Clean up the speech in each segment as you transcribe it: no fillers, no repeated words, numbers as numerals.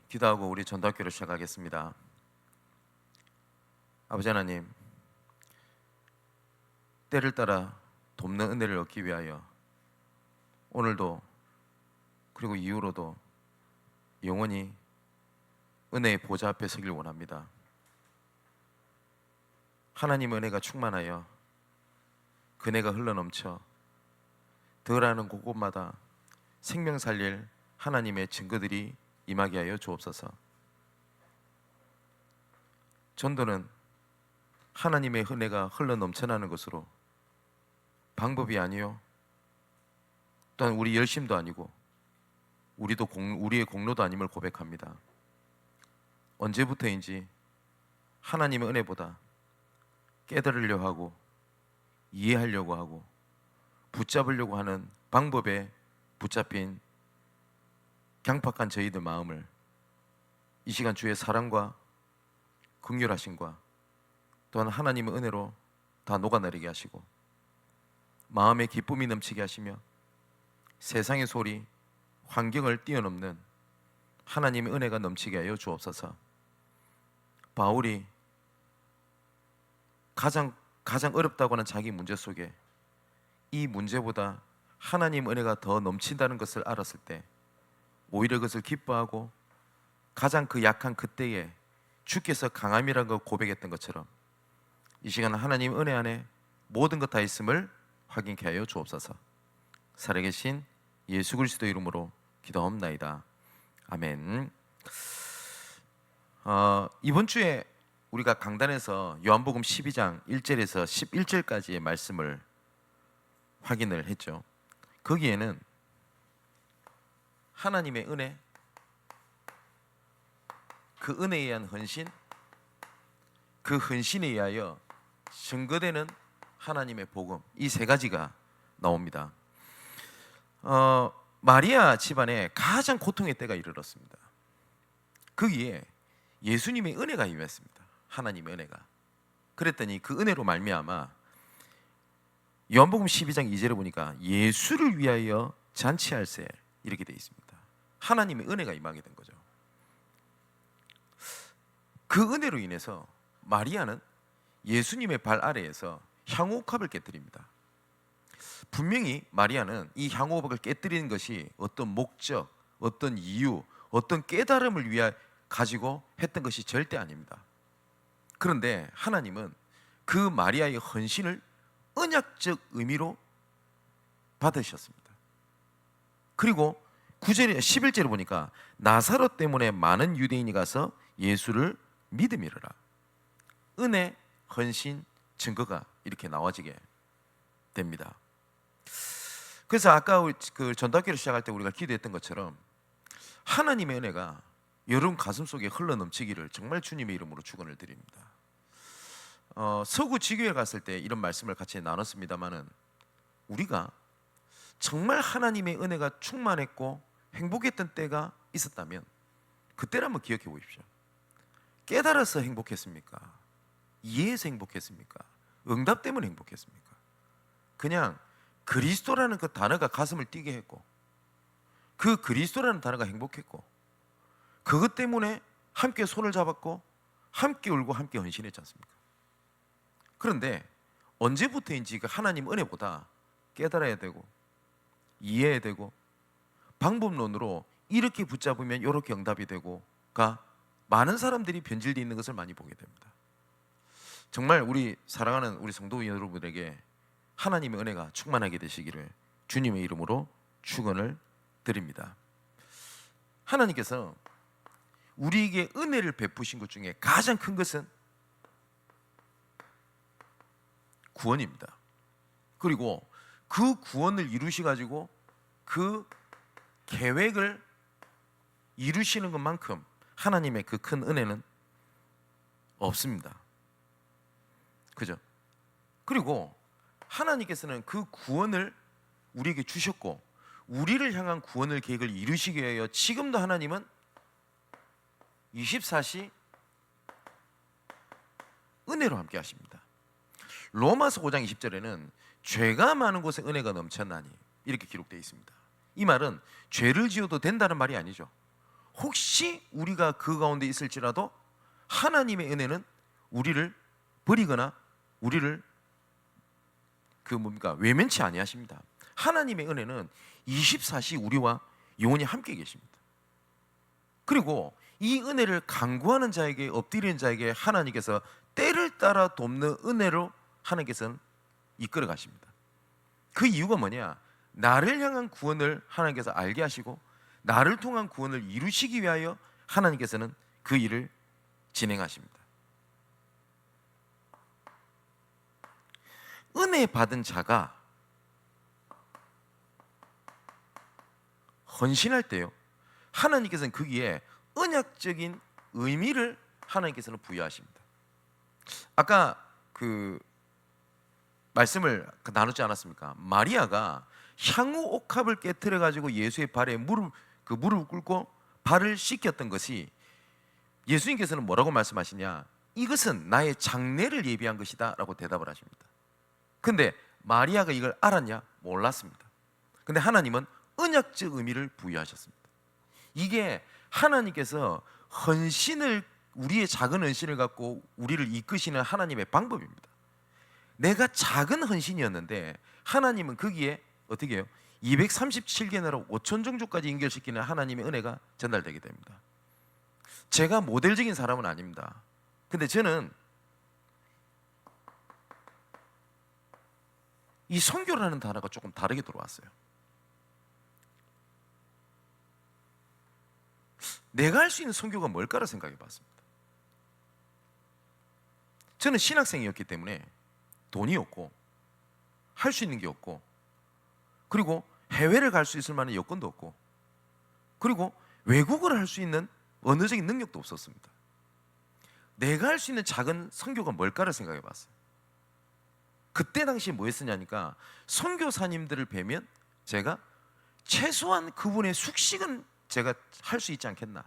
기도하고 우리 전도학교를 시작하겠습니다. 아버지 하나님, 때를 따라 돕는 은혜를 얻기 위하여 오늘도 그리고 이후로도 영원히 은혜의 보좌 앞에 서길 원합니다. 하나님의 은혜가 충만하여 그네가 흘러넘쳐 들어가는 곳곳마다 생명 살릴 하나님의 증거들이 임하게 하여 주옵소서. 전도는 하나님의 은혜가 흘러넘쳐나는 것으로 방법이 아니요, 또한 우리 열심도 아니고 우리의 공로도 아님을 고백합니다. 언제부터인지 하나님의 은혜보다 깨달으려 하고 이해하려고 하고 붙잡으려고 하는 방법에 붙잡힌 강팍한 저희들 마음을 이 시간 주의 사랑과 긍휼하심과 또한 하나님의 은혜로 다 녹아내리게 하시고 마음의 기쁨이 넘치게 하시며 세상의 소리, 환경을 뛰어넘는 하나님의 은혜가 넘치게 하여 주옵소서. 바울이 가장 어렵다고 하는 자기 문제 속에 이 문제보다 하나님 은혜가 더 넘친다는 것을 알았을 때 오히려 그것을 기뻐하고 가장 그 약한 그때에 주께서 강함이라는 걸 고백했던 것처럼 이 시간 하나님 은혜 안에 모든 것 다 있음을 확인케 하여 주옵소서. 살아계신 예수 그리스도 이름으로 기도하옵나이다. 아멘. 이번 주에 우리가 강단에서 요한복음 12장 1절에서 11절까지의 말씀을 확인을 했죠. 거기에는 하나님의 은혜, 그 은혜에 의한 헌신, 그 헌신에 의하여 증거되는 하나님의 복음, 이 세 가지가 나옵니다. 마리아 집안에 가장 고통의 때가 이르렀습니다. 거기에 예수님의 은혜가 임했습니다. 하나님의 은혜가. 그랬더니 그 은혜로 말미암아 요한복음 12장 2절에 보니까 예수를 위하여 잔치할세 이렇게 되어 있습니다. 하나님의 은혜가 임하게 된 거죠. 그 은혜로 인해서 마리아는 예수님의 발 아래에서 향호흡을 깨뜨립니다. 분명히 마리아는 이 향호흡을 깨뜨리는 것이 어떤 목적, 어떤 이유, 어떤 깨달음을 위해 가지고 했던 것이 절대 아닙니다. 그런데 하나님은 그 마리아의 헌신을 언약적 의미로 받으셨습니다. 그리고 9절에 11절에 보니까 나사로 때문에 많은 유대인이 가서 예수를 믿음이르라. 은혜, 헌신, 증거가 이렇게 나와지게 됩니다. 그래서 아까 그 전도학교를 시작할 때 우리가 기도했던 것처럼 하나님의 은혜가 여러분 가슴 속에 흘러넘치기를 정말 주님의 이름으로 축원을 드립니다. 서구 지교회 갔을 때 이런 말씀을 같이 나눴습니다마는 우리가 정말 하나님의 은혜가 충만했고 행복했던 때가 있었다면 그때를 한번 기억해 보십시오. 깨달아서 행복했습니까? 이해해서 행복했습니까? 응답 때문에 행복했습니까? 그냥 그리스도라는 그 단어가 가슴을 뛰게 했고 그 그리스도라는 단어가 행복했고 그것 때문에 함께 손을 잡았고 함께 울고 함께 헌신했지 않습니까? 그런데 언제부터인지 그 하나님 은혜보다 깨달아야 되고 이해해야 되고 방법론으로 이렇게 붙잡으면 이렇게 응답이 되고가 많은 사람들이 변질되어 있는 것을 많이 보게 됩니다. 정말 우리 사랑하는 우리 성도 여러분에게 하나님의 은혜가 충만하게 되시기를 주님의 이름으로 축원을 드립니다. 하나님께서 우리에게 은혜를 베푸신 것 중에 가장 큰 것은 구원입니다. 그리고 그 구원을 이루시가지고 그 계획을 이루시는 것만큼 하나님의 그 큰 은혜는 없습니다. 그죠? 그리고 하나님께서는 그 구원을 우리에게 주셨고 우리를 향한 구원을 계획을 이루시기 위하여 지금도 하나님은 24시 은혜로 함께 하십니다. 로마서 5장 20절에는 죄가 많은 곳에 은혜가 넘쳤나니 이렇게 기록되어 있습니다. 이 말은 죄를 지어도 된다는 말이 아니죠. 혹시 우리가 그 가운데 있을지라도 하나님의 은혜는 우리를 버리거나 우리를 외면치 아니하십니다. 하나님의 은혜는 24시 우리와 영원히 함께 계십니다. 그리고 이 은혜를 간구하는 자에게, 엎드리는 자에게 하나님께서 때를 따라 돕는 은혜로 하나님께서는 이끌어 가십니다. 그 이유가 뭐냐? 나를 향한 구원을 하나님께서 알게 하시고 나를 통한 구원을 이루시기 위하여 하나님께서는 그 일을 진행하십니다. 은혜 받은 자가 헌신할 때요, 하나님께서는 거기에 언약적인 의미를 하나님께서는 부여하십니다. 아까 그 말씀을 나누지 않았습니까? 마리아가 향후 옥합을 깨트려 가지고 예수의 발에 무릎을 꿇고 발을 씻겼던 것이, 예수님께서는 뭐라고 말씀하시냐? 이것은 나의 장례를 예비한 것이다 라고 대답을 하십니다. 근데 마리아가 이걸 알았냐? 몰랐습니다. 근데 하나님은 언약적 의미를 부여하셨습니다. 이게 하나님께서 우리의 작은 헌신을 갖고 우리를 이끄시는 하나님의 방법입니다. 내가 작은 헌신이었는데 하나님은 거기에 어떻게 해요? 237개 나라 5천 종족까지 연결시키는 하나님의 은혜가 전달되게 됩니다. 제가 모델적인 사람은 아닙니다. 근데 저는 이 선교라는 단어가 조금 다르게 들어왔어요. 내가 할 수 있는 선교가 뭘까를 생각해 봤습니다. 저는 신학생이었기 때문에 돈이 없고 할 수 있는 게 없고, 그리고 해외를 갈 수 있을 만한 여건도 없고, 그리고 외국어를 할 수 있는 언어적인 능력도 없었습니다. 내가 할 수 있는 작은 선교가 뭘까를 생각해 봤어요. 그때 당시에 뭐 했었냐니까, 선교사님들을 뵈면 제가 최소한 그분의 숙식은 제가 할 수 있지 않겠나.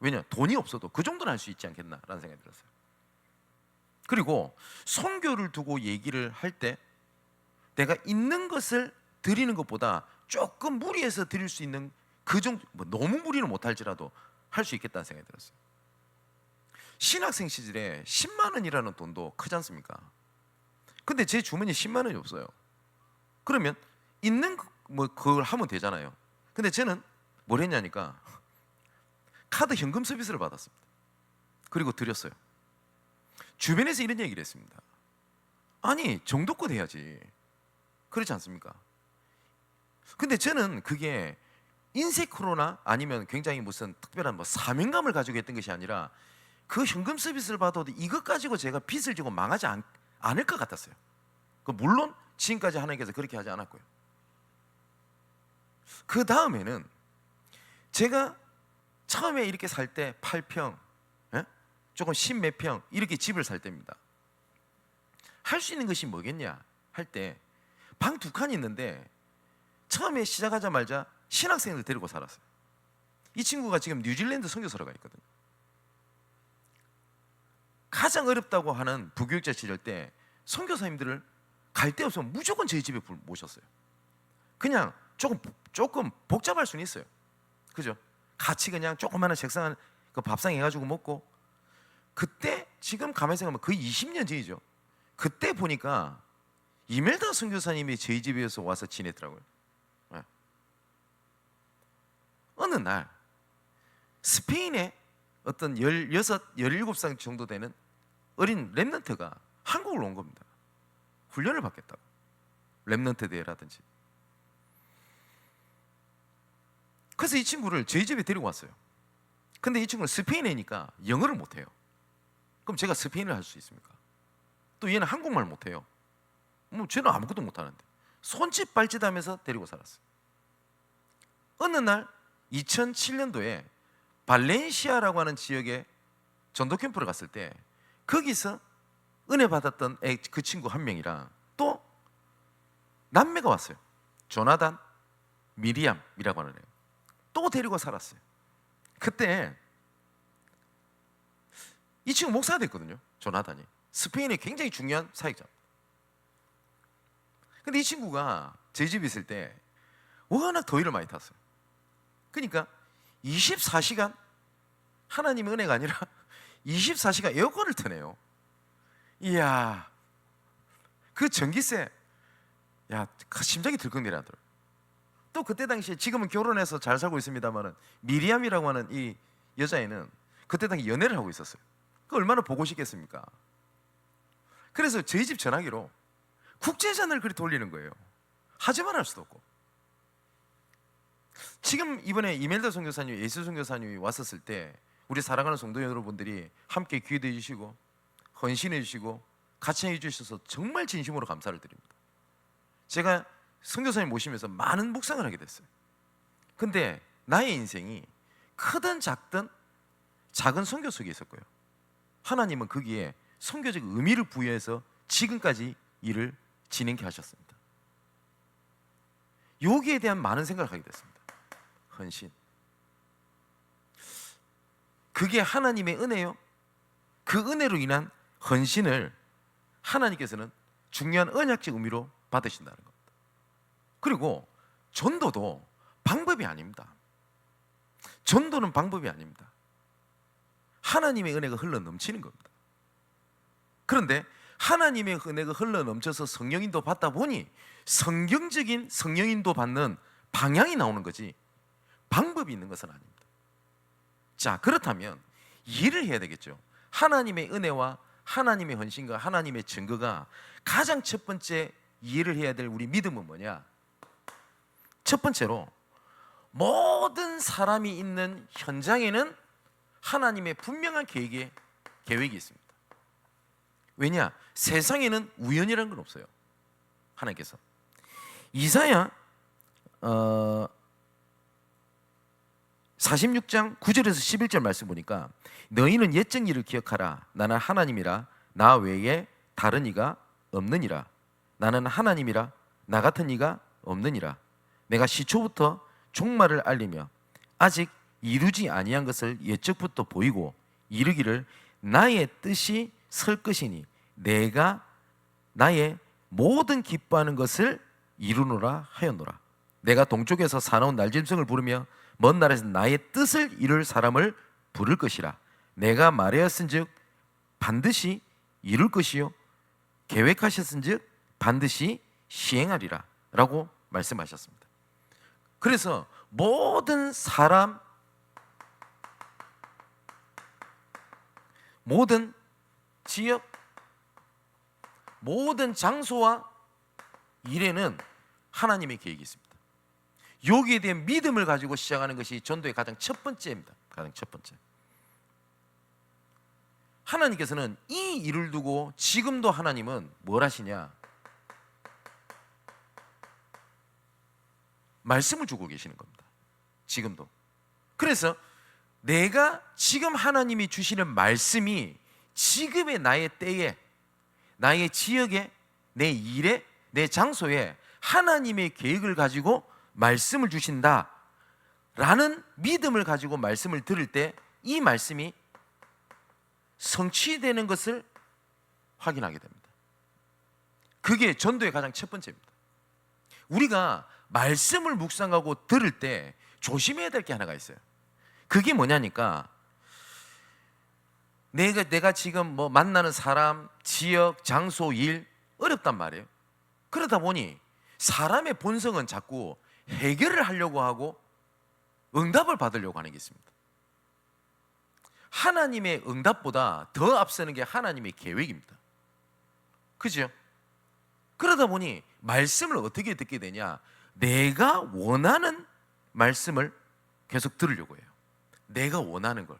왜냐? 돈이 없어도 그 정도는 할 수 있지 않겠나라는 생각이 들었어요. 그리고 선교를 두고 얘기를 할 때 내가 있는 것을 드리는 것보다 조금 무리해서 드릴 수 있는 그 정도, 너무 무리는 못할지라도 할 수 있겠다는 생각이 들었어요. 신학생 시절에 10만 원이라는 돈도 크지 않습니까? 근데 제 주머니에 10만 원이 없어요. 그러면 있는 그걸 하면 되잖아요. 근데 저는 뭘 했냐니까, 카드 현금 서비스를 받았습니다. 그리고 드렸어요. 주변에서 이런 얘기를 했습니다. 아니, 정도껏 해야지. 그렇지 않습니까? 근데 저는 그게 인색으로나 아니면 굉장히 무슨 특별한 사명감을 가지고 했던 것이 아니라, 그 현금 서비스를 받아도 이것 가지고 제가 빚을 지고 망하지 않을 것 같았어요. 물론 지금까지 하나님께서 그렇게 하지 않았고요. 그 다음에는 제가 처음에 이렇게 살 때 8평, 조금 10몇 평 이렇게 집을 살 때입니다. 할 수 있는 것이 뭐겠냐 할 때 방 2칸이 있는데, 처음에 시작하자마자 신학생들 데리고 살았어요. 이 친구가 지금 뉴질랜드 선교사로 가 있거든요. 가장 어렵다고 하는 부교육자 시절 때 선교사님들을 갈 데 없으면 무조건 저희 집에 모셨어요. 그냥 조금 복잡할 수는 있어요. 그죠? 같이 그냥 조그마한 책상, 그 밥상 해가지고 먹고. 그때 지금 가만히 생각하면 거의 20년 전이죠. 그때 보니까 이멜다 선교사님이 저희 집에서 와서 지냈더라고요. 네. 어느 날 스페인의 어떤 16, 17살 정도 되는 어린 렘넌트가 한국을 온 겁니다. 훈련을 받겠다고. 렘넌트 대회라든지. 그래서 이 친구를 저희 집에 데리고 왔어요. 근데 이 친구는 스페인어니까 영어를 못해요. 그럼 제가 스페인어를 할 수 있습니까? 또 얘는 한국말 못해요. 쟤는 아무것도 못하는데 손짓 발짓하면서 데리고 살았어요. 어느 날 2007년도에 발렌시아라고 하는 지역에 전도 캠프를 갔을 때, 거기서 은혜 받았던 그 친구 한 명이랑 또 남매가 왔어요. 조나단, 미리암이라고 하는 애. 또 데리고 살았어요. 그때 이 친구 목사가 됐거든요. 조나단이 스페인의 굉장히 중요한 사역자입니다. 근데 이 친구가 저희 집에 있을 때 워낙 더위를 많이 탔어요. 그러니까 24시간 하나님의 은혜가 아니라 24시간 에어컨을 트네요. 이야, 그 전기세, 야, 심장이 들컥내려더라. 또 그때 당시에, 지금은 결혼해서 잘 살고 있습니다만은, 미리암이라고 하는 이 여자애는 그때 당시 연애를 하고 있었어요. 그 얼마나 보고 싶겠습니까? 그래서 저희 집 전화기로 국제전화를 그리 돌리는 거예요. 하지만 할 수도 없고. 지금 이번에 이멜다 선교사님, 예수 선교사님이 왔었을 때 우리 사랑하는 성도 여러분들이 함께 기도해 주시고 헌신해 주시고 같이 해 주셔서 정말 진심으로 감사를 드립니다. 제가 선교사님 모시면서 많은 묵상을 하게 됐어요. 근데 나의 인생이 크든 작든 작은 선교 속에 있었고요, 하나님은 거기에 선교적 의미를 부여해서 지금까지 일을 진행케 하셨습니다. 여기에 대한 많은 생각을 하게 됐습니다. 헌신, 그게 하나님의 은혜요. 그 은혜로 인한 헌신을 하나님께서는 중요한 언약적 의미로 받으신다는 겁니다. 그리고 전도도 방법이 아닙니다. 전도는 방법이 아닙니다. 하나님의 은혜가 흘러 넘치는 겁니다. 그런데 하나님의 은혜가 흘러 넘쳐서 성령인도 받다 보니 성경적인 성령인도 받는 방향이 나오는 거지 방법이 있는 것은 아닙니다. 자, 그렇다면 이해를 해야 되겠죠. 하나님의 은혜와 하나님의 헌신과 하나님의 증거가 가장 첫 번째 이해를 해야 될 우리 믿음은 뭐냐? 첫 번째로, 모든 사람이 있는 현장에는 하나님의 분명한 계획이 있습니다. 왜냐? 세상에는 우연이라는 건 없어요. 하나님께서 이사야 46장 9절에서 11절 말씀 보니까, 너희는 옛적 일을 기억하라. 나는 하나님이라. 나 외에 다른 이가 없느니라. 나는 하나님이라. 나 같은 이가 없느니라. 내가 시초부터 종말을 알리며 아직 이루지 아니한 것을 옛적부터 보이고 이르기를 나의 뜻이 설 것이니 내가 나의 모든 기뻐하는 것을 이루노라 하였노라. 내가 동쪽에서 사나운 날짐승을 부르며 먼 나라에서 나의 뜻을 이룰 사람을 부를 것이라. 내가 말하였은즉 반드시 이룰 것이요 계획하셨은즉 반드시 시행하리라 라고 말씀하셨습니다. 그래서 모든 사람, 모든 지역, 모든 장소와 일에는 하나님의 계획이 있습니다. 여기에 대한 믿음을 가지고 시작하는 것이 전도의 가장 첫 번째입니다. 가장 첫 번째. 하나님께서는 이 일을 두고 지금도 하나님은 뭘 하시냐? 말씀을 주고 계시는 겁니다. 지금도. 그래서 내가 지금 하나님이 주시는 말씀이 지금의 나의 때에, 나의 지역에, 내 일에, 내 장소에 하나님의 계획을 가지고 말씀을 주신다 라는 믿음을 가지고 말씀을 들을 때 이 말씀이 성취되는 것을 확인하게 됩니다. 그게 전도의 가장 첫 번째입니다. 우리가 말씀을 묵상하고 들을 때 조심해야 될 게 하나가 있어요. 그게 뭐냐니까, 내가 지금 뭐 만나는 사람, 지역, 장소, 일 어렵단 말이에요. 그러다 보니 사람의 본성은 자꾸 해결을 하려고 하고 응답을 받으려고 하는 게 있습니다. 하나님의 응답보다 더 앞서는 게 하나님의 계획입니다. 그죠? 그러다 보니 말씀을 어떻게 듣게 되냐? 내가 원하는 말씀을 계속 들으려고 해요. 내가 원하는 걸.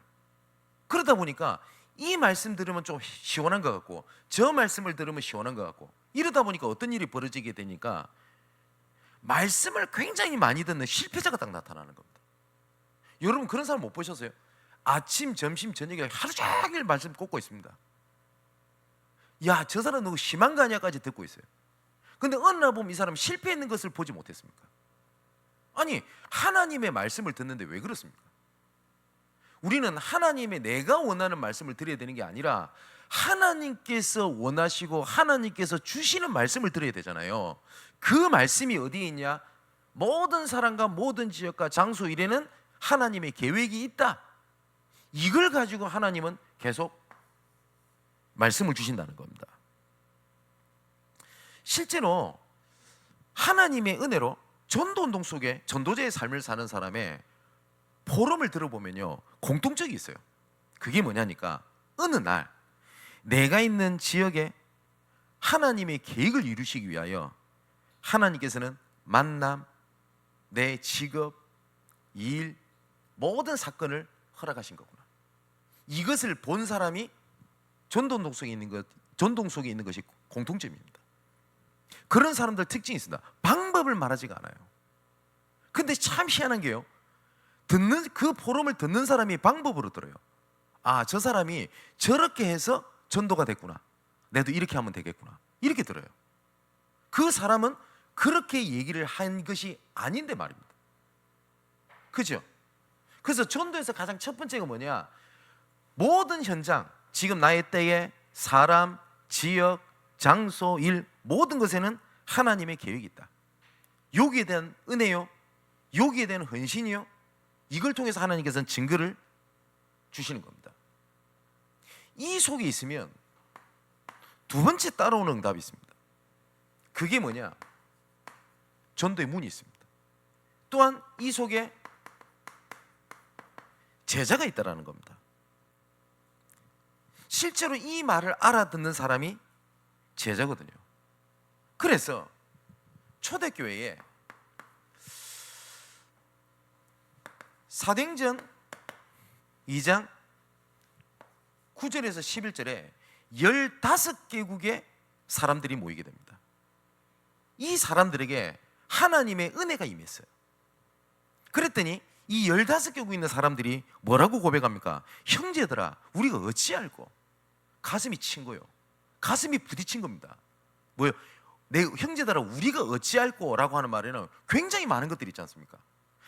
그러다 보니까 이 말씀 들으면 좀 시원한 것 같고 저 말씀을 들으면 시원한 것 같고, 이러다 보니까 어떤 일이 벌어지게 되니까 말씀을 굉장히 많이 듣는 실패자가 딱 나타나는 겁니다. 여러분 그런 사람 못 보셨어요? 아침, 점심, 저녁에 하루 종일 말씀 꽂고 있습니다. 야, 저 사람 너무 심한 거 아니야까지 듣고 있어요. 근데 어느 날 보면 이 사람 실패했는 것을 보지 못했습니까? 아니, 하나님의 말씀을 듣는데 왜 그렇습니까? 우리는 하나님의 내가 원하는 말씀을 들어야 되는 게 아니라 하나님께서 원하시고 하나님께서 주시는 말씀을 들어야 되잖아요. 그 말씀이 어디에 있냐? 모든 사람과 모든 지역과 장소 일에는 하나님의 계획이 있다. 이걸 가지고 하나님은 계속 말씀을 주신다는 겁니다. 실제로 하나님의 은혜로 전도운동 속에 전도자의 삶을 사는 사람의 포럼을 들어보면요, 공통점이 있어요. 그게 뭐냐니까, 어느 날 내가 있는 지역에 하나님의 계획을 이루시기 위하여 하나님께서는 만남, 내 직업, 일, 모든 사건을 허락하신 거구나. 이것을 본 사람이 전도운동 속에 있는 것이 공통점입니다. 그런 사람들 특징이 있습니다. 방법을 말하지가 않아요. 근데 참 희한한 게요, 그 포럼을 듣는 사람이 방법으로 들어요. 아, 저 사람이 저렇게 해서 전도가 됐구나, 내도 이렇게 하면 되겠구나, 이렇게 들어요. 그 사람은 그렇게 얘기를 한 것이 아닌데 말입니다. 그죠? 그래서 전도에서 가장 첫 번째가 뭐냐, 모든 현장, 지금 나의 때에 사람, 지역, 장소, 일, 모든 것에는 하나님의 계획이 있다. 여기에 대한 은혜요, 여기에 대한 헌신이요, 이걸 통해서 하나님께서는 증거를 주시는 겁니다. 이 속에 있으면 두 번째 따라오는 응답이 있습니다. 그게 뭐냐, 전도의 문이 있습니다. 또한 이 속에 제자가 있다라는 겁니다. 실제로 이 말을 알아듣는 사람이 제자거든요. 그래서 초대교회에 사도행전 2장 9절에서 11절에 15개국의 사람들이 모이게 됩니다. 이 사람들에게 하나님의 은혜가 임했어요. 그랬더니 이 15개국에 있는 사람들이 뭐라고 고백합니까? 형제들아, 우리가 어찌 알고. 가슴이 친 거요. 가슴이 부딪힌 겁니다. 뭐요? 내 형제들아, 우리가 어찌 알고 라고 하는 말에는 굉장히 많은 것들이 있지 않습니까?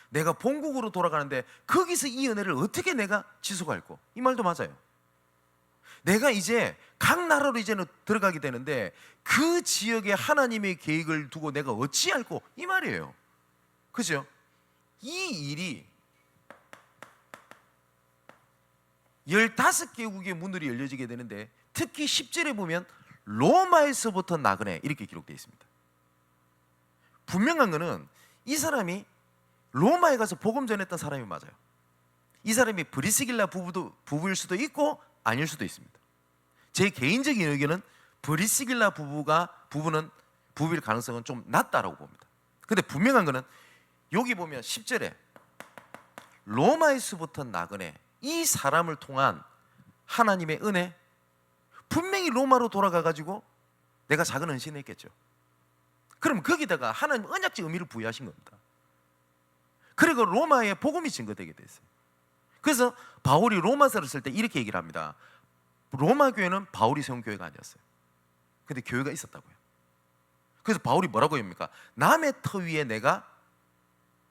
내가 본국으로 돌아가는데 거기서 이 은혜를 어떻게 내가 지속할고, 이 말도 맞아요. 내가 이제 각 나라로 이제는 들어가게 되는데 그 지역에 하나님의 계획을 두고 내가 어찌 알고, 이 말이에요. 그죠? 이 일이 15개국의 문들이 열려지게 되는데, 특히 10절에 보면 로마에서부터 나그네, 이렇게 기록되어 있습니다. 분명한 것은 이 사람이 로마에 가서 복음 전했던 사람이 맞아요. 이 사람이 브리스길라 부부일 수도 있고 아닐 수도 있습니다. 제 개인적인 의견은 브리스길라 부부는 부부일 가능성은 좀 낮다라고 봅니다. 근데 분명한 것은 여기 보면 10절에 로마에서부터 나그네, 이 사람을 통한 하나님의 은혜, 분명히 로마로 돌아가가지고 내가 작은 헌신을 했겠죠. 그럼 거기다가 하나님 언약적 의미를 부여하신 겁니다. 그리고 로마에 복음이 증거되게 됐어요. 그래서 바울이 로마서를 쓸 때 이렇게 얘기를 합니다. 로마 교회는 바울이 세운 교회가 아니었어요. 근데 교회가 있었다고요. 그래서 바울이 뭐라고 합니까? 남의 터 위에 내가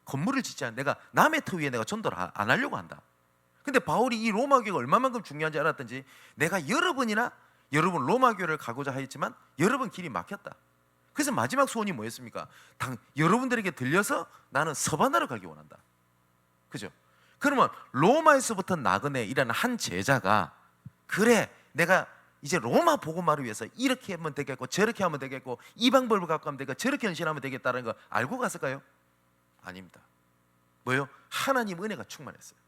건물을 짓지 않아, 내가 남의 터 위에 내가 전도를 안 하려고 한다. 근데 바울이 이 로마 교회가 얼마만큼 중요한지 알았던지, 내가 여러 번이나 여러분 로마 교회를 가고자 하였지만 여러 번 길이 막혔다. 그래서 마지막 소원이 뭐였습니까? 여러분들에게 들려서 나는 서바나를 가기 원한다. 그죠? 그러면 로마에서부터 나그네이라는 한 제자가, 그래, 내가 이제 로마 복음화를 위해서 이렇게 하면 되겠고 저렇게 하면 되겠고 이 방법을 갖고 하면 되겠고 저렇게 헌신하면 되겠다는 거 알고 갔을까요? 아닙니다. 뭐예요? 하나님 은혜가 충만했어요.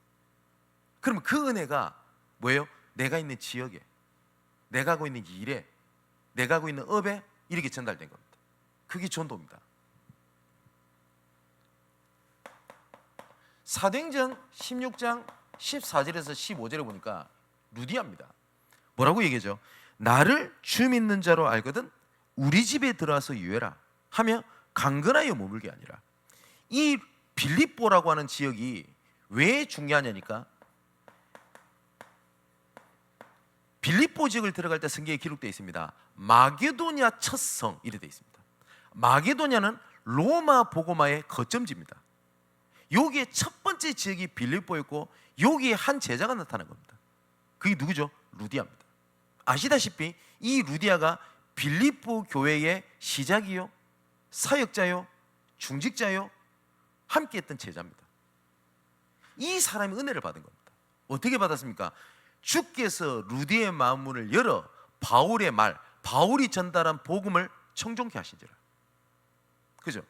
그러면 그 은혜가 뭐예요? 내가 있는 지역에, 내가 하고 있는 일에, 내가 하고 있는 업에 이렇게 전달된 겁니다. 그게 전도입니다. 사도행전 16장 14절에서 15절에 보니까 루디아입니다. 뭐라고 얘기하죠? 나를 주 믿는 자로 알거든 우리 집에 들어와서 유해라 하며 강건하여 머물게 아니라. 이 빌립보라고 하는 지역이 왜 중요하냐니까, 빌립보 지역을 들어갈 때 성경에 기록되어 있습니다. 마게도냐 첫 성, 이래 되어 있습니다. 마게도냐는 로마 복음화의 거점지입니다. 여기에 첫 번째 지역이 빌립보였고 여기에 한 제자가 나타난 겁니다. 그게 누구죠? 루디아입니다. 아시다시피 이 루디아가 빌립보 교회의 시작이요, 사역자요, 중직자요, 함께했던 제자입니다. 이 사람이 은혜를 받은 겁니다. 어떻게 받았습니까? 주께서 루디의 마음문을 열어 바울의 말, 바울이 전달한 복음을 청종케 하신지라. 그죠?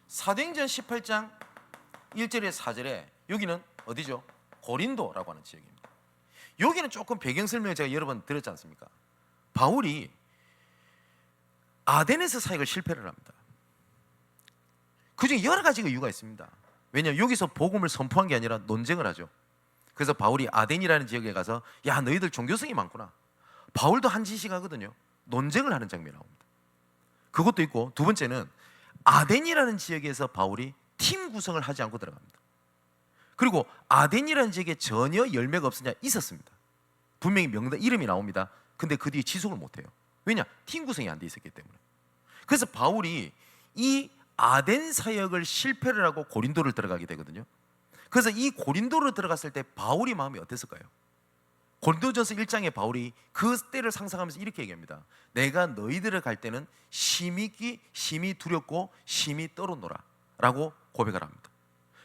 사도행전 18장 1절에 4절에 여기는 어디죠? 고린도라고 하는 지역입니다. 여기는 조금 배경 설명을 제가 여러 번 드렸지 않습니까? 바울이 아덴에서 사역을 실패를 합니다. 그중에 여러 가지가 이유가 있습니다. 왜냐하면 여기서 복음을 선포한 게 아니라 논쟁을 하죠. 그래서 바울이 아덴이라는 지역에 가서 야 너희들 종교성이 많구나. 바울도 한 짓이 하거든요. 논쟁을 하는 장면이 나옵니다. 그것도 있고 두 번째는 아덴이라는 지역에서 바울이 팀 구성을 하지 않고 들어갑니다. 그리고 아덴이라는 지역에 전혀 열매가 없으냐? 있었습니다. 분명히 명단 이름이 나옵니다. 근데 그 뒤에 지속을 못해요. 왜냐? 팀 구성이 안 돼 있었기 때문에. 그래서 바울이 이 아덴 사역을 실패를 하고 고린도를 들어가게 되거든요. 그래서 이 고린도를 들어갔을 때 바울이 마음이 어땠을까요? 고린도전서 1장에 바울이 그 때를 상상하면서 이렇게 얘기합니다. 내가 너희들을 갈 때는 심히 두렵고 심히 떨어노라 라고 고백을 합니다.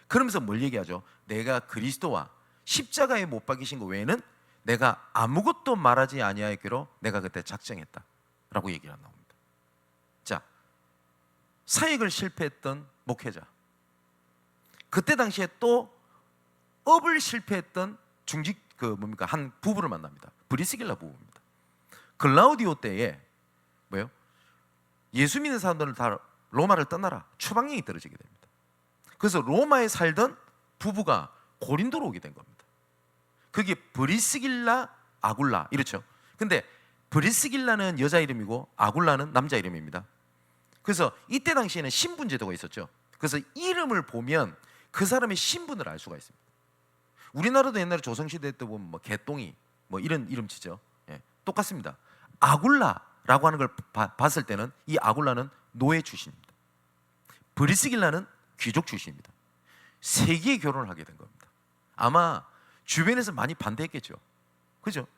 그러면서 뭘 얘기하죠? 내가 그리스도와 십자가에 못 박이신 것 외에는 내가 아무것도 말하지 아니하였기로 내가 그때 작정했다 라고 얘기가 나옵니다. 자, 사역을 실패했던 목회자, 그때 당시에 또 업을 실패했던 중직 한 부부를 만납니다. 브리스길라 부부입니다. 글라우디오 때에 뭐요? 예수 믿는 사람들은 다 로마를 떠나라, 추방령이 떨어지게 됩니다. 그래서 로마에 살던 부부가 고린도로 오게 된 겁니다. 그게 브리스길라, 아굴라 이렇죠. 근데 브리스길라는 여자 이름이고 아굴라는 남자 이름입니다. 그래서 이때 당시에는 신분 제도가 있었죠. 그래서 이름을 보면 그 사람의 신분을 알 수가 있습니다. 우리나라도 옛날에 조선시대 때 보면 뭐 개똥이 뭐 이런 이름 치죠. 예, 똑같습니다. 아굴라라고 하는 걸 봤을 때는 이 아굴라는 노예 출신입니다. 브리스길라는 귀족 출신입니다. 세 개의 결혼을 하게 된 겁니다. 아마 주변에서 많이 반대했겠죠. 그죠?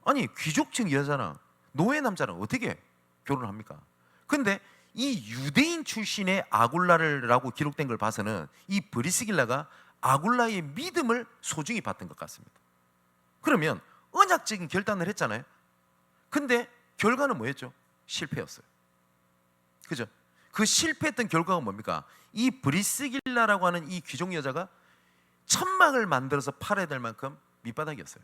아니 귀족층 여자랑 노예 남자랑 어떻게 결혼을 합니까? 근데 이 유대인 출신의 아굴라라고 기록된 걸 봐서는 이 브리스길라가 아굴라의 믿음을 소중히 받던 것 같습니다. 그러면 언약적인 결단을 했잖아요. 근데 결과는 뭐였죠? 실패였어요. 그죠? 그 실패했던 결과가 뭡니까? 이 브리스길라라고 하는 이 귀족 여자가 천막을 만들어서 팔아야 될 만큼 밑바닥이었어요.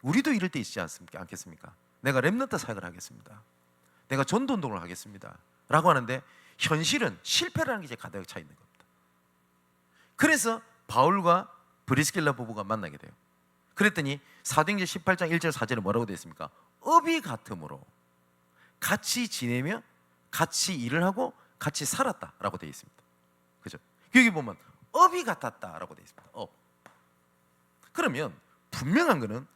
우리도 이럴 때 있지 않겠습니까? 내가 렘넌트 사역을 하겠습니다. 내가 전도운동을 하겠습니다. 라고 하는데 현실은 실패라는 게 이제 가득 차 있는 겁니다. 그래서 바울과 브리스길라 부부가 만나게 돼요. 그랬더니 사도행전 18장 1절 4절에 뭐라고 되어 있습니까? 업이 같음으로 같이 지내며 같이 일을 하고 같이 살았다라고 되어 있습니다. 그죠? 여기 보면 업이 같았다라고 되어 있습니다. 업. 그러면 분명한 것은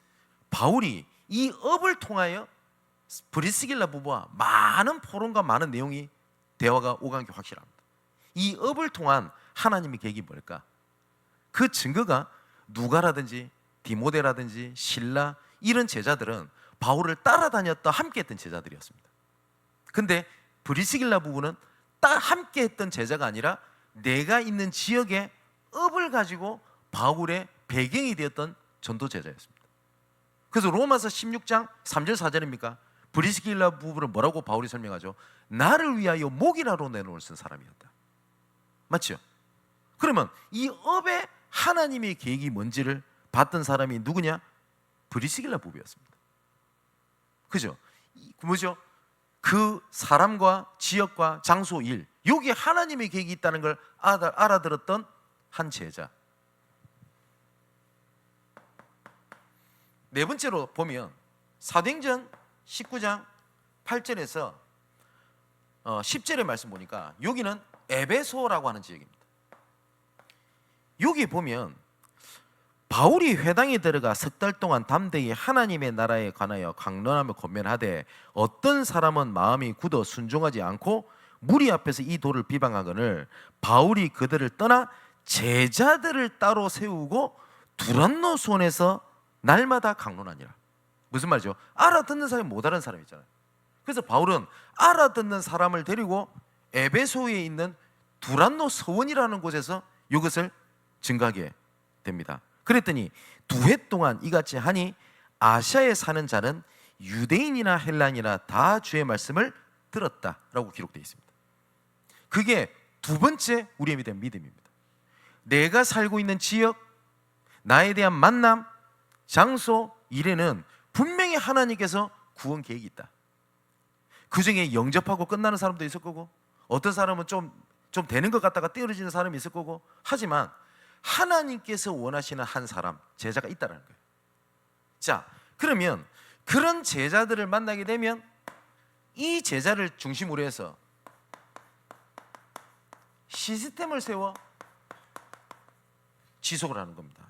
바울이 이 업을 통하여 브리스길라 부부와 많은 포럼과 많은 내용이 대화가 오간 게 확실합니다. 이 업을 통한 하나님의 계획이 뭘까? 그 증거가 누가라든지 디모데라든지 실라 이런 제자들은 바울을 따라다녔다 함께했던 제자들이었습니다. 근데 브리스길라 부부는 함께했던 제자가 아니라 내가 있는 지역의 업을 가지고 바울의 배경이 되었던 전도 제자였습니다. 그래서 로마서 16장 3절 4절입니까? 브리스길라 부부를 뭐라고 바울이 설명하죠? 나를 위하여 목이라로 내놓을 쓴 사람이었다. 맞죠? 그러면 이 업에 하나님의 계획이 뭔지를 봤던 사람이 누구냐? 브리스길라 부부였습니다. 그죠? 뭐죠? 그 사람과 지역과 장소 일, 여기에 하나님의 계획이 있다는 걸 알아들었던 한 제자. 네 번째로 보면 사도행전 19장 8절에서 10절의 말씀 보니까 여기는 에베소라고 하는 지역입니다. 여기 보면 바울이 회당에 들어가 석 달 동안 담대히 하나님의 나라에 관하여 강론하며 권면하되 어떤 사람은 마음이 굳어 순종하지 않고 무리 앞에서 이 도를 비방하거늘 바울이 그들을 떠나 제자들을 따로 세우고 두란노 손에서 날마다 강론하니라. 무슨 말이죠? 알아듣는 사람이 못 알아듣는 사람이 있잖아요. 그래서 바울은 알아듣는 사람을 데리고 에베소에 있는 두란노 서원이라는 곳에서 이것을 증가하게 됩니다. 그랬더니 2해 동안 이같이 하니 아시아에 사는 자는 유대인이나 헬라인이나 다 주의 말씀을 들었다라고 기록되어 있습니다. 그게 두 번째 우리의 믿음입니다. 내가 살고 있는 지역, 나에 대한 만남, 장소, 일에는 분명히 하나님께서 구원 계획이 있다. 그 중에 영접하고 끝나는 사람도 있을 거고, 어떤 사람은 좀 되는 것 같다가 떨어지는 사람이 있을 거고, 하지만 하나님께서 원하시는 한 사람, 제자가 있다는 거예요. 자, 그러면 그런 제자들을 만나게 되면 이 제자를 중심으로 해서 시스템을 세워 지속을 하는 겁니다.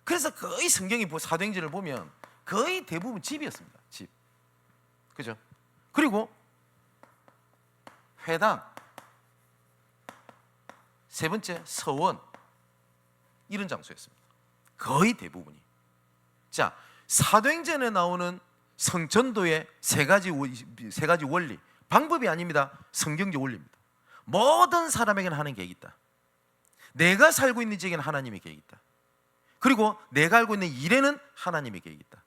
그래서 거의 성경이 사도행전을 보면 거의 대부분 집이었습니다. 집. 그죠? 그리고 회당, 세 번째 서원, 이런 장소였습니다. 거의 대부분이. 자, 사도행전에 나오는 성전도의 세 가지 원리, 방법이 아닙니다. 성경적 원리입니다. 모든 사람에게는 하나님 계획이 있다. 내가 살고 있는 지역에는 하나님의 계획이 있다. 그리고 내가 알고 있는 일에는 하나님의 계획이 있다.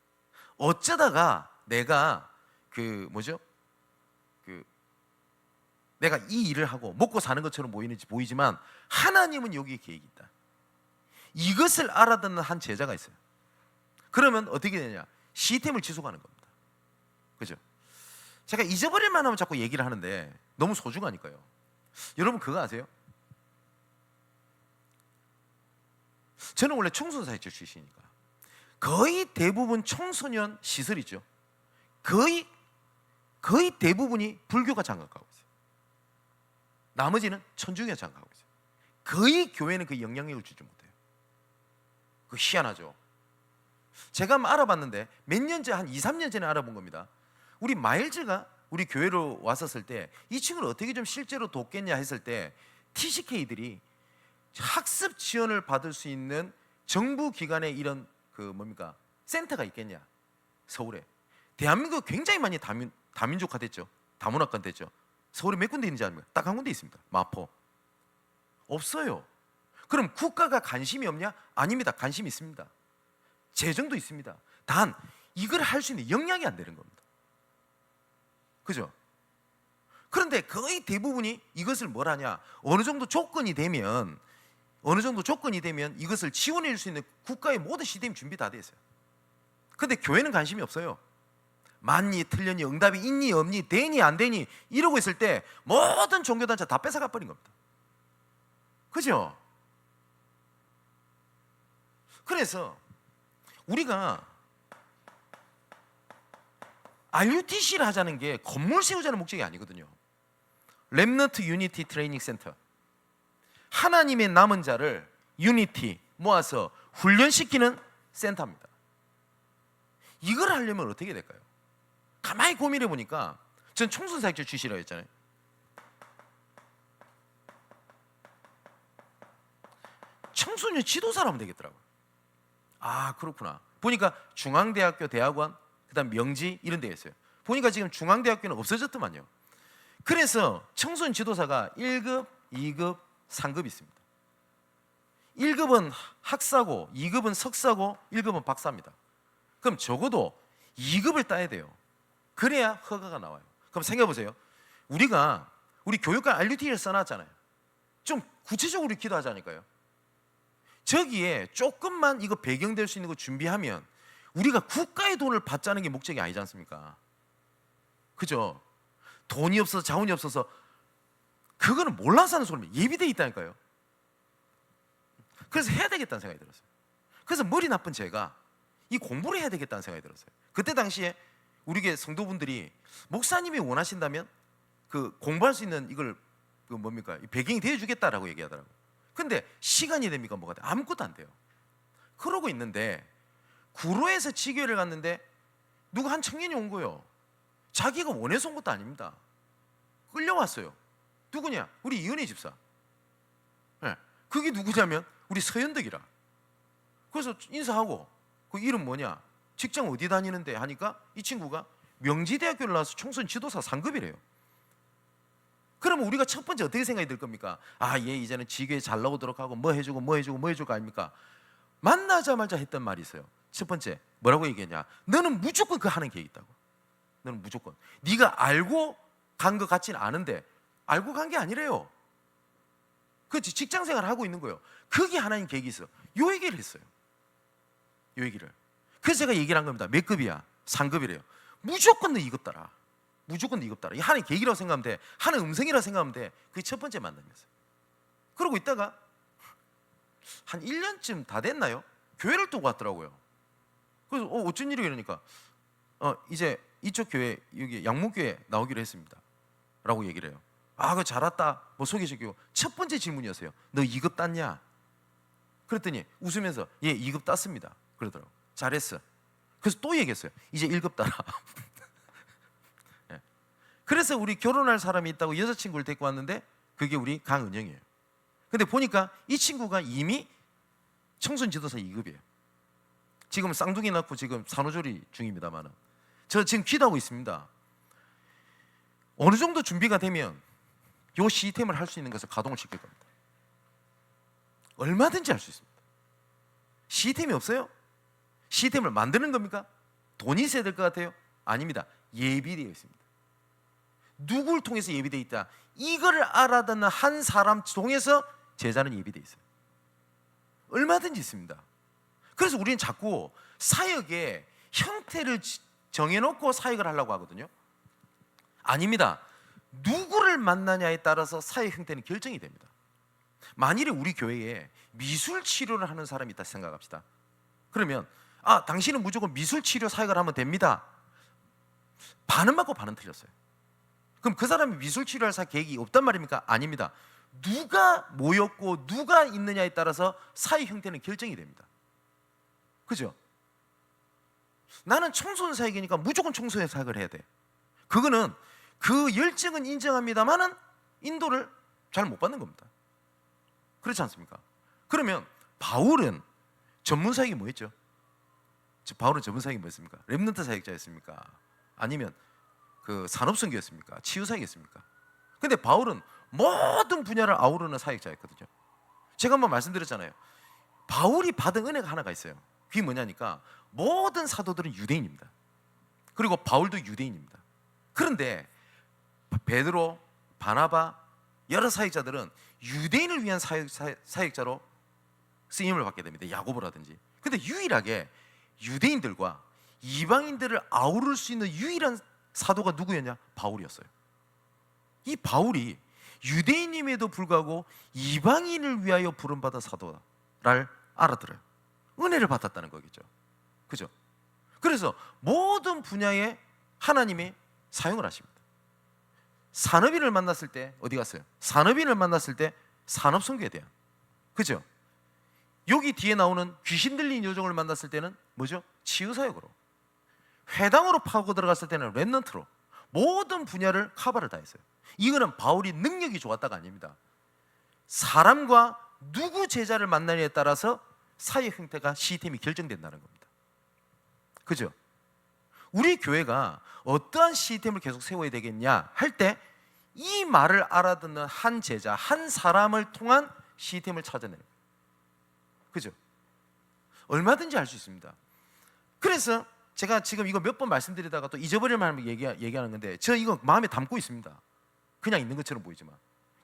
어쩌다가 내가 내가 이 일을 하고 먹고 사는 것처럼 보이지만 하나님은 여기에 계획이 있다. 이것을 알아듣는 한 제자가 있어요. 그러면 어떻게 되냐? 시스템을 지속하는 겁니다. 그죠? 제가 잊어버릴 만하면 자꾸 얘기를 하는데 너무 소중하니까요. 여러분 그거 아세요? 저는 원래 청소년사역자 출신이니까 거의 대부분 청소년 시설이죠. 거의 대부분이 불교가 장악하고 있어요. 나머지는 천주교가 장악하고 있어요. 거의 교회는 그 영향력을 주지 못해요. 그거 희한하죠. 제가 한번 알아봤는데 몇 년 전, 한 2, 3년 전에 알아본 겁니다. 우리 마일즈가 우리 교회로 왔었을 때 이 친구를 어떻게 좀 실제로 돕겠냐 했을 때 TCK들이 학습 지원을 받을 수 있는 정부 기관의 이런 센터가 있겠냐, 서울에. 대한민국 굉장히 많이 다민족화됐죠. 다문화화됐죠. 서울에 몇 군데 있는지 아십니까? 딱 한 군데 있습니다. 마포. 없어요. 그럼 국가가 관심이 없냐? 아닙니다. 관심이 있습니다. 재정도 있습니다. 단 이걸 할 수 있는 역량이 안 되는 겁니다. 그죠? 그런데 거의 대부분이 이것을 뭘 하냐? 어느 정도 조건이 되면 이것을 지원해 줄 수 있는 국가의 모든 시스템이 준비 다 돼 있어요. 그런데 교회는 관심이 없어요. 맞니 틀렸니, 응답이 있니 없니, 되니 안 되니 이러고 있을 때 모든 종교단체 다 뺏어가 버린 겁니다. 그죠? 그래서 우리가 RUTC를 하자는 게 건물 세우자는 목적이 아니거든요. 렘넌트 유니티 트레이닝 센터, 하나님의 남은 자를 유니티 모아서 훈련시키는 센터입니다. 이걸 하려면 어떻게 될까요? 가만히 고민해 보니까 전 청소년사역자 출신이라고 했잖아요. 청소년 지도사라면 되겠더라고요. 아, 그렇구나. 보니까 중앙대학교 대학원, 그다음 명지 이런 데 있어요. 보니까 지금 중앙대학교는 없어졌더만요. 그래서 청소년 지도사가 1급, 2급, 3급이 있습니다. 1급은 학사고, 2급은 석사고, 1급은 박사입니다. 그럼 적어도 2급을 따야 돼요. 그래야 허가가 나와요. 그럼 생각해보세요. 우리 교육관 RUT를 써놨잖아요. 좀 구체적으로 기도하자니까요. 저기에 조금만 이거 배경될 수 있는 거 준비하면 우리가 국가의 돈을 받자는 게 목적이 아니지 않습니까? 그죠? 돈이 없어서, 자원이 없어서, 그거는 몰라서 하는 소리입니다. 예비되어 있다니까요. 그래서 해야 되겠다는 생각이 들었어요. 그래서 머리 나쁜 제가 이 공부를 해야 되겠다는 생각이 들었어요. 그때 당시에 우리 교회 성도분들이 목사님이 원하신다면 그 공부할 수 있는 이걸 배경이 되어 주겠다라고 얘기하더라고요. 근데 시간이 됩니까? 뭐가 돼? 아무것도 안 돼요. 그러고 있는데 구로에서 지교회를 갔는데 누구 한 청년이 온 거예요. 자기가 원해서 온 것도 아닙니다. 끌려왔어요. 누구냐? 우리 이은혜 집사. 네. 그게 누구냐면 우리 서현덕이라. 그래서 인사하고 그 이름 뭐냐? 직장 어디 다니는데 하니까 이 친구가 명지대학교를 나와서 청소년 지도사 3급이래요. 그러면 우리가 첫 번째 어떻게 생각이 들 겁니까? 아, 얘 이제는 지교에 잘 나오도록 하고 뭐 해주고 뭐 해주고 뭐 해줄 거 아닙니까? 만나자마자 했던 말이 있어요. 첫 번째 뭐라고 얘기했냐? 너는 무조건 그 하는 계획이 있다고. 너는 무조건. 네가 알고 간 것 같지는 않은데 알고 간 게 아니래요. 그렇지, 직장생활 하고 있는 거예요. 그게 하나님 계획이 있어. 요 얘기를 했어요. 요 얘기를. 그래서 제가 얘기를 한 겁니다. 몇 급이야? 상급이래요. 무조건 너 이것 따라. 무조건 너 이것 따라. 이 하나님 계획이라고 생각하면 돼. 하나님 음성이라고 생각하면 돼. 그게 첫 번째 만남이었어요. 그러고 있다가 한 1년쯤 다 됐나요? 교회를 또 갔더라고요. 그래서 어쩐 일이 이러니까 이제 이쪽 교회, 여기 양문교회 나오기로 했습니다 라고 얘기를 해요. 아, 그거 잘 왔다. 뭐 소개시키고 첫 번째 질문이었어요. 너 2급 땄냐? 그랬더니 웃으면서 예, 2급 땄습니다 그러더라고. 잘했어. 그래서 또 얘기했어요. 이제 1급 따라. 예. 그래서 우리 결혼할 사람이 있다고 여자친구를 데리고 왔는데 그게 우리 강은영이에요. 근데 보니까 이 친구가 이미 청소년 지도사 2급이에요. 지금 쌍둥이 낳고 지금 산후조리 중입니다만은 저 지금 기도하고 있습니다. 어느 정도 준비가 되면 요 시스템을 할 수 있는 것을 가동을 시킬 겁니다. 얼마든지 할 수 있습니다. 시스템이 없어요? 시스템을 만드는 겁니까? 돈이 있어야 될 것 같아요? 아닙니다. 예비되어 있습니다. 누구를 통해서 예비되어 있다? 이거를 알아듣는 한 사람 통해서 제자는 예비되어 있어요. 얼마든지 있습니다. 그래서 우리는 자꾸 사역의 형태를 정해놓고 사역을 하려고 하거든요. 아닙니다. 누구를 만나냐에 따라서 사역 형태는 결정이 됩니다. 만일에 우리 교회에 미술 치료를 하는 사람이 있다 생각합시다. 그러면 당신은 무조건 미술 치료 사역을 하면 됩니다. 반은 맞고 반은 틀렸어요. 그럼 그 사람이 미술 치료할 계획이 없단 말입니까? 아닙니다. 누가 모였고 누가 있느냐에 따라서 사역 형태는 결정이 됩니다. 그죠? 나는 청소년 사역이니까 무조건 청소년 사역을 해야 돼. 그거는 그 열정은 인정합니다만은 인도를 잘 못 받는 겁니다. 그렇지 않습니까? 그러면 바울은 전문 사역이 뭐였죠? 바울은 전문 사역이 뭐였습니까? 렘넌트 사역자였습니까? 아니면 그 산업선교였습니까? 치유 사역이었습니까? 근데 바울은 모든 분야를 아우르는 사역자였거든요. 제가 한번 말씀드렸잖아요. 바울이 받은 은혜가 하나가 있어요. 그게 뭐냐니까 모든 사도들은 유대인입니다. 그리고 바울도 유대인입니다. 그런데 베드로, 바나바, 여러 사역자들은 유대인을 위한 사역자로 쓰임을 받게 됩니다. 야고보라든지. 근데 유일하게 유대인들과 이방인들을 아우를 수 있는 유일한 사도가 누구였냐? 바울이었어요. 이 바울이 유대인임에도 불구하고 이방인을 위하여 부름받은 사도를 알아들어요. 은혜를 받았다는 거겠죠. 그죠? 그래서 모든 분야에 하나님이 사용을 하십니다. 산업인을 만났을 때 어디 갔어요? 산업인을 만났을 때 산업선교에 대한, 그죠? 여기 뒤에 나오는 귀신 들린 요정을 만났을 때는 뭐죠? 치유사역으로. 회당으로 파고 들어갔을 때는 렘넌트로 모든 분야를 커버를 다 했어요. 이거는 바울이 능력이 좋았다가 아닙니다. 사람과 누구 제자를 만나느냐에 따라서 사역 형태가 시스템이 결정된다는 겁니다. 그죠? 우리 교회가 어떠한 시스템을 계속 세워야 되겠냐 할 때 이 말을 알아듣는 한 제자, 한 사람을 통한 시스템을 찾아내는 거예요. 그죠? 얼마든지 할 수 있습니다. 그래서 제가 지금 이거 몇 번 말씀드리다가 또 잊어버릴 만하면 얘기하는 건데 저 이거 마음에 담고 있습니다. 그냥 있는 것처럼 보이지만.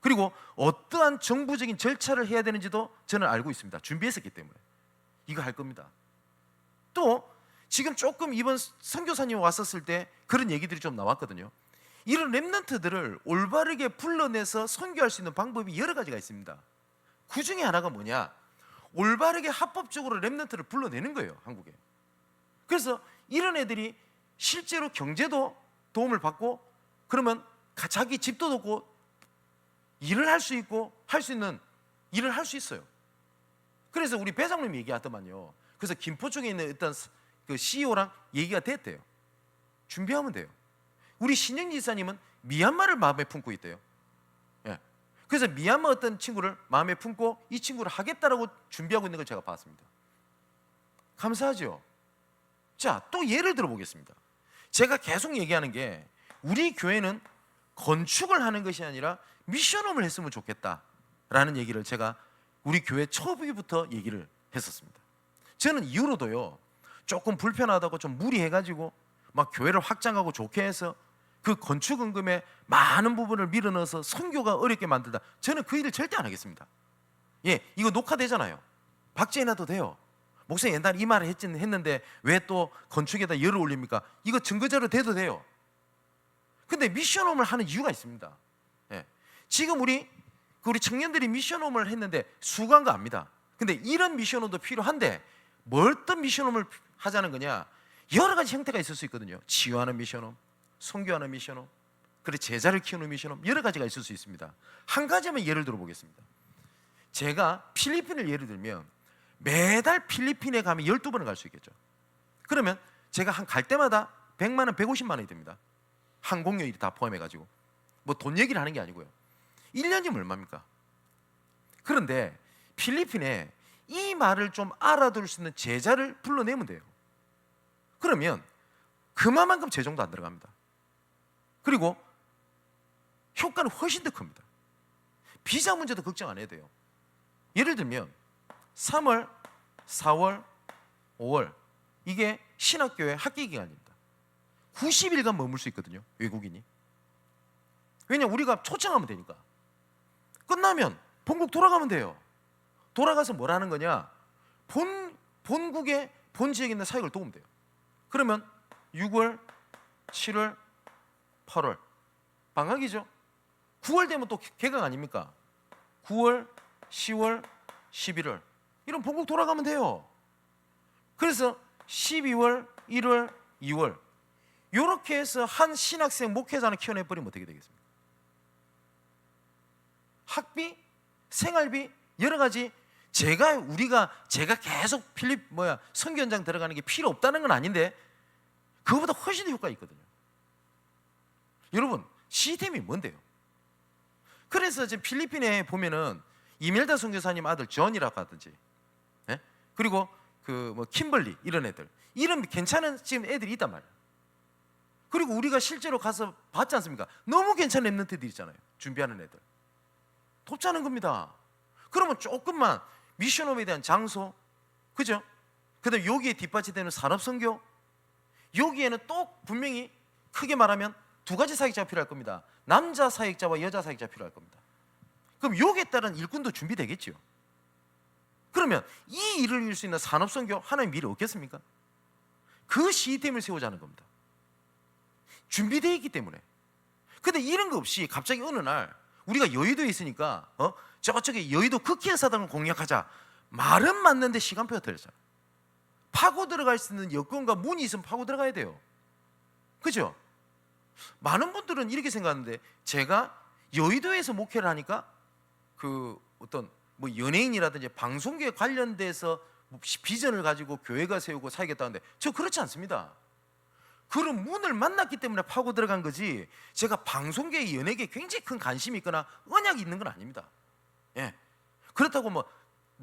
그리고 어떠한 정부적인 절차를 해야 되는지도 저는 알고 있습니다. 준비했었기 때문에 이거 할 겁니다. 또 지금 조금 이번 선교사님 왔었을 때 그런 얘기들이 좀 나왔거든요. 이런 렘넌트들을 올바르게 불러내서 선교할 수 있는 방법이 여러 가지가 있습니다. 그 중에 하나가 뭐냐? 올바르게 합법적으로 렘넌트를 불러내는 거예요, 한국에. 그래서 이런 애들이 실제로 경제도 도움을 받고 그러면 자기 집도 돕고 일을 할 수 있고 할 수 있는 일을 할 수 있어요. 그래서 우리 배장님이 얘기하더만요. 그래서 김포 쪽에 있는 어떤 그 CEO랑 얘기가 됐대요. 준비하면 돼요. 우리 신영 지사님은 미얀마를 마음에 품고 있대요. 예. 그래서 미얀마 어떤 친구를 마음에 품고 이 친구를 하겠다라고 준비하고 있는 걸 제가 봤습니다. 감사하죠. 자, 또 예를 들어 보겠습니다. 제가 계속 얘기하는 게 우리 교회는 건축을 하는 것이 아니라 미션홈을 했으면 좋겠다라는 얘기를 제가 우리 교회 초기부터 얘기를 했었습니다. 저는 이후로도요, 조금 불편하다고 좀 무리해가지고 막 교회를 확장하고 좋게 해서 그 건축원금의 많은 부분을 밀어넣어서 선교가 어렵게 만들다, 저는 그 일을 절대 안 하겠습니다. 예, 이거 녹화되잖아요. 박제해놔도 돼요. 목사님 옛날에 이 말을 했는데 왜 또 건축에다 열을 올립니까? 이거 증거자료 돼도 돼요. 근데 미션홈을 하는 이유가 있습니다. 예. 지금 우리 청년들이 미션홈을 했는데 수고한 거 압니다. 근데 이런 미션홈도 필요한데 어떤 미션홈을 하자는 거냐? 여러 가지 형태가 있을 수 있거든요. 치유하는 미션홈, 선교하는 미션홈, 그리고 제자를 키우는 미션홈, 여러 가지가 있을 수 있습니다. 한 가지만 예를 들어 보겠습니다. 제가 필리핀을 예를 들면 매달 필리핀에 가면 12번을 갈 수 있겠죠. 그러면 제가 갈 때마다 100만 원, 150만 원이 됩니다. 항공료일이 다 포함해가지고. 뭐 돈 얘기를 하는 게 아니고요. 1년이면 얼마입니까? 그런데 필리핀에 이 말을 좀 알아들을 수 있는 제자를 불러내면 돼요. 그러면 그만큼 재정도 안 들어갑니다. 그리고 효과는 훨씬 더 큽니다. 비자 문제도 걱정 안 해도 돼요. 예를 들면 3월, 4월, 5월 이게 신학교의 학기 기간입니다. 90일간 머물 수 있거든요, 외국인이. 왜냐면 우리가 초청하면 되니까. 끝나면 본국 돌아가면 돼요. 돌아가서 뭘 하는 거냐? 본국의 본 지역에 있는 사역을 도우면 돼요. 그러면 6월, 7월, 8월 방학이죠. 9월 되면 또 개강 아닙니까? 9월, 10월, 11월 이런 본국 돌아가면 돼요. 그래서 12월, 1월, 2월 이렇게 해서 한 신학생 목회자를 키워내버리면 어떻게 되겠습니까? 학비, 생활비, 여러 가지 제가 계속 선교 현장 들어가는 게 필요 없다는 건 아닌데 그거보다 훨씬 더 효과가 있거든요. 여러분, 시스템이 뭔데요? 그래서 지금 필리핀에 보면은 이멜다 선교사님 아들 존이라고 하든지, 예? 그리고 킴벌리 이런 애들, 이런 괜찮은 지금 애들이 있단 말이에요. 그리고 우리가 실제로 가서 봤지 않습니까? 너무 괜찮은 랩런트들 있잖아요. 준비하는 애들 돕자는 겁니다. 그러면 조금만 미션홈에 대한 장소, 그죠? 그다음 여기에 뒷받침되는 산업선교, 여기에는 또 분명히 크게 말하면 두 가지 사역자가 필요할 겁니다. 남자 사역자와 여자 사역자 필요할 겁니다. 그럼 여기에 따른 일꾼도 준비되겠죠. 그러면 이 일을 이룰 수 있는 산업선교 하나님 미리 없겠습니까? 그 시스템을 세우자는 겁니다. 준비되어 있기 때문에. 근데 이런 거 없이 갑자기 어느 날 우리가 여의도에 있으니까 저쪽에 여의도 극희의 사당을 공략하자 말은 맞는데 시간표가 틀렸잖아요. 파고 들어갈 수 있는 여건과 문이 있으면 파고 들어가야 돼요. 그죠? 많은 분들은 이렇게 생각하는데 제가 여의도에서 목회를 하니까 어떤 연예인이라든지 방송계에 관련돼서 비전을 가지고 교회가 세우고 살겠다는데 저 그렇지 않습니다. 그런 문을 만났기 때문에 파고 들어간 거지 제가 방송계, 연예계에 굉장히 큰 관심이 있거나 언약이 있는 건 아닙니다. 예. 그렇다고 뭐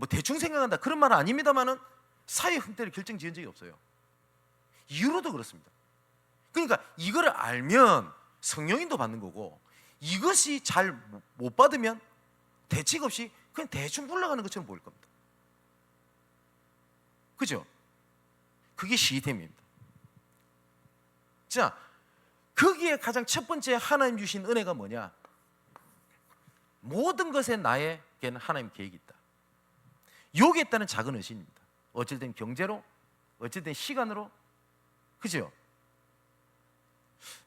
대충 생각한다 그런 말은 아닙니다만은 사회 형태를 결정지은 적이 없어요. 이유로도 그렇습니다. 그러니까 이거를 알면 성령인도 받는 거고 이것이 잘 못 받으면 대책 없이 그냥 대충 굴러가는 것처럼 보일 겁니다. 그죠? 그게 시스템입니다. 자, 거기에 가장 첫 번째 하나님 주신 은혜가 뭐냐? 모든 것에 나에게는 하나님 계획이 있다. 여기에 따른 작은 의심입니다. 어쩔 땐 경제로, 어쩔 땐 시간으로, 그죠?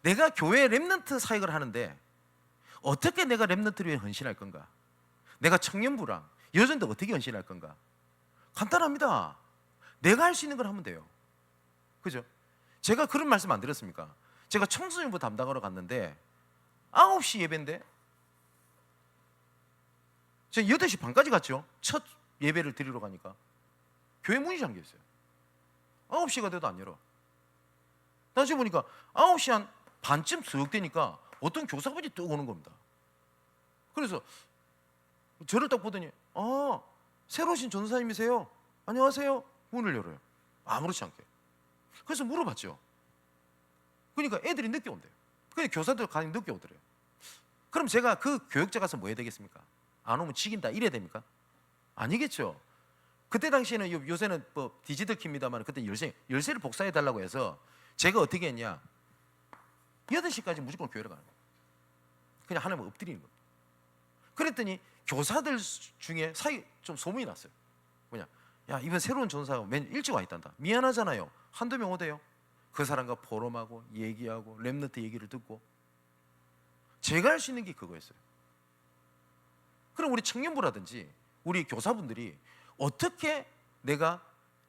내가 교회 렘넌트 사역을 하는데 어떻게 내가 렘넌트를 위해 헌신할 건가? 내가 청년부랑 여전도 어떻게 헌신할 건가? 간단합니다. 내가 할 수 있는 걸 하면 돼요. 그죠? 제가 그런 말씀 안 드렸습니까? 제가 청소년부 담당하러 갔는데 9시 예배인데 제가 8시 반까지 갔죠. 첫 예배를 드리러 가니까 교회 문이 잠겨있어요. 9시가 돼도 안 열어. 나중에 보니까 9시 한 반쯤 수역되니까 어떤 교사분이 뚝 오는 겁니다. 그래서 저를 딱 보더니 새로 오신 전도사님이세요? 안녕하세요. 문을 열어요. 아무렇지 않게. 그래서 물어봤죠. 그러니까 애들이 늦게 온대요. 그러니까 교사들 가니 늦게 오더래요. 그럼 제가 그 교역자 가서 뭐 해야 되겠습니까? 안 오면 지긴다 이래야 됩니까? 아니겠죠. 그때 당시에는 요새는 뭐 디지털 키입니다만 그때 열쇠를 복사해 달라고 해서 제가 어떻게 했냐, 8시까지 무조건 교회를 가는 거예요. 그냥 하나님 엎드리는 겁니다. 그랬더니 교사들 중에 사이 좀 소문이 났어요. 뭐냐, 야 이번 새로운 전사가 맨 일찍 와 있단다. 미안하잖아요. 한두 명 오대요. 그 사람과 포럼하고 얘기하고 렘넌트 얘기를 듣고. 제가 할 수 있는 게 그거였어요. 그럼 우리 청년부라든지 우리 교사분들이 어떻게 내가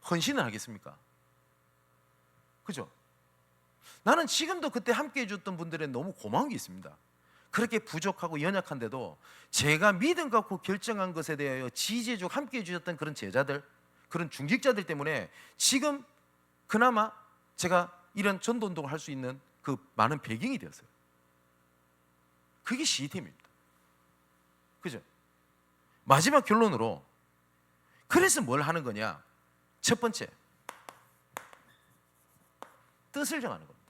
헌신을 하겠습니까? 그죠? 나는 지금도 그때 함께 해줬던 분들에 너무 고마운 게 있습니다. 그렇게 부족하고 연약한데도 제가 믿음 갖고 결정한 것에 대하여 지지해주고 함께 해주셨던 그런 제자들, 그런 중직자들 때문에 지금 그나마 제가 이런 전도운동을 할 수 있는 그 많은 배경이 되었어요. 그게 CET입니다. 그죠? 마지막 결론으로, 그래서 뭘 하는 거냐? 첫 번째, 뜻을 정하는 겁니다.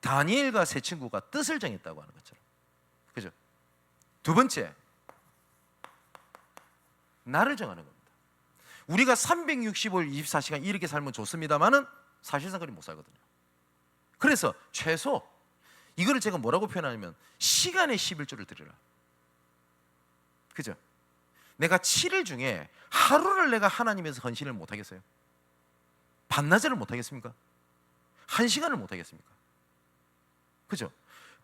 다니엘과 세 친구가 뜻을 정했다고 하는 것처럼. 그죠? 두 번째, 나를 정하는 겁니다. 우리가 365일 24시간 이렇게 살면 좋습니다만은 사실상 그리 못 살거든요. 그래서 최소 이거를 제가 뭐라고 표현하냐면 시간의 11조를 드리라. 그죠? 내가 7일 중에 하루를 내가 하나님에서 헌신을 못 하겠어요? 반나절을 못 하겠습니까? 1시간을 못 하겠습니까? 그죠?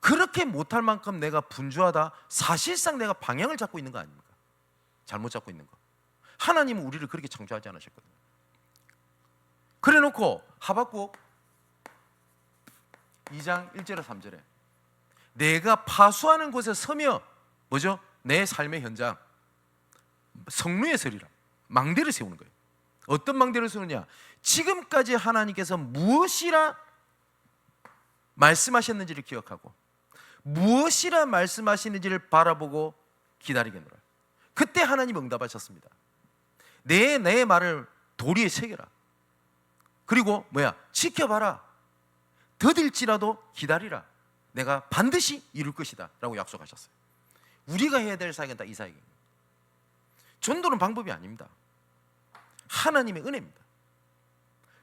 그렇게 못할 만큼 내가 분주하다, 사실상 내가 방향을 잡고 있는 거 아닙니까? 잘못 잡고 있는 거. 하나님은 우리를 그렇게 창조하지 않으셨거든요. 그래 놓고 하박국 2장 1절에 3절에 내가 파수하는 곳에 서며, 뭐죠? 내 삶의 현장 성루에 서리라. 망대를 세우는 거예요. 어떤 망대를 세우느냐? 지금까지 하나님께서 무엇이라 말씀하셨는지를 기억하고 무엇이라 말씀하시는지를 바라보고 기다리겠노라. 그때 하나님 응답하셨습니다. 내 말을 도리에 새겨라. 그리고 지켜봐라. 더딜지라도 기다리라. 내가 반드시 이룰 것이다 라고 약속하셨어요. 우리가 해야 될 사역은 다 이 사역입니다. 전도는 방법이 아닙니다. 하나님의 은혜입니다.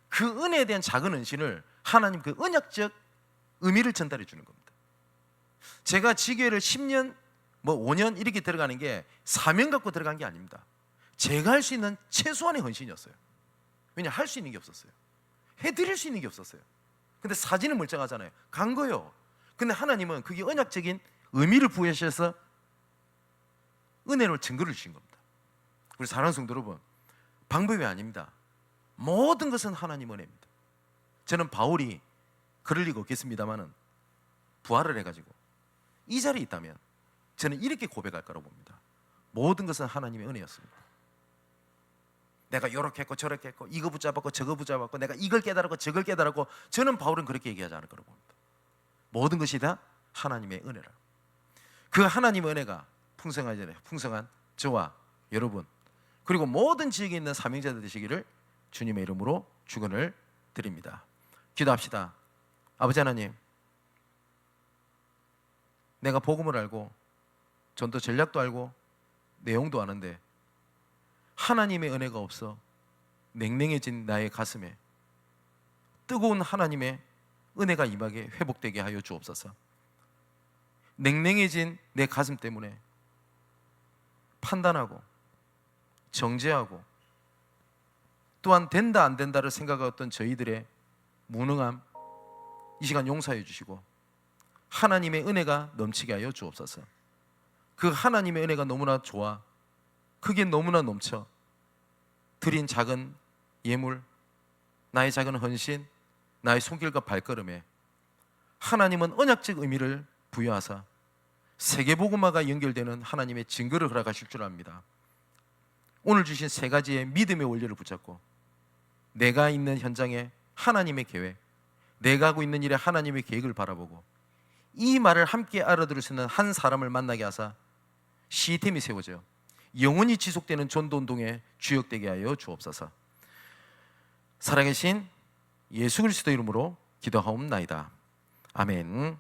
그 은혜에 대한 작은 헌신을 하나님 그 언약적 의미를 전달해 주는 겁니다. 제가 지교회를 10년 5년 이렇게 들어가는 게 사명 갖고 들어간 게 아닙니다. 제가 할 수 있는 최소한의 헌신이었어요. 왜냐, 할 수 있는 게 없었어요. 해드릴 수 있는 게 없었어요. 근데 사진은 멀쩡하잖아요. 간 거예요. 근데 하나님은 그게 언약적인 의미를 부여하셔서 은혜로 증거를 주신 겁니다. 우리 사랑하는 성도 여러분, 방법이 아닙니다. 모든 것은 하나님 은혜입니다. 저는 바울이 그럴 리가 없겠습니다만은 부활을 해가지고 이 자리에 있다면 저는 이렇게 고백할 거라고 봅니다. 모든 것은 하나님의 은혜였습니다. 내가 이렇게 했고 저렇게 했고 이거 붙잡았고 저거 붙잡았고 내가 이걸 깨달았고 저걸 깨달았고, 저는 바울은 그렇게 얘기하지 않을 거라고 봅니다. 모든 것이 다 하나님의 은혜라. 그 하나님의 은혜가 풍성하잖아요. 풍성한 저와 여러분 그리고 모든 지역에 있는 사명자들 되시기를 주님의 이름으로 축원을 드립니다. 기도합시다. 아버지 하나님, 내가 복음을 알고 전도 전략도 알고 내용도 아는데 하나님의 은혜가 없어 냉랭해진 나의 가슴에 뜨거운 하나님의 은혜가 임하게 회복되게 하여 주옵소서. 냉랭해진 내 가슴 때문에 판단하고 정죄하고 또한 된다 안 된다를 생각하던 저희들의 무능함 이 시간 용서해 주시고 하나님의 은혜가 넘치게 하여 주옵소서. 그 하나님의 은혜가 너무나 좋아, 그게 너무나 넘쳐 드린 작은 예물, 나의 작은 헌신, 나의 손길과 발걸음에 하나님은 언약적 의미를 부여하사 세계복음화가 연결되는 하나님의 증거를 허락하실 줄 압니다. 오늘 주신 세 가지의 믿음의 원리를 붙잡고 내가 있는 현장에 하나님의 계획, 내가 하고 있는 일에 하나님의 계획을 바라보고 이 말을 함께 알아들을 수 있는 한 사람을 만나게 하사 시스템이 세워져 영원히 지속되는 전도운동에 주역되게 하여 주옵소서. 살아계신 예수 그리스도 이름으로 기도하옵나이다. 아멘.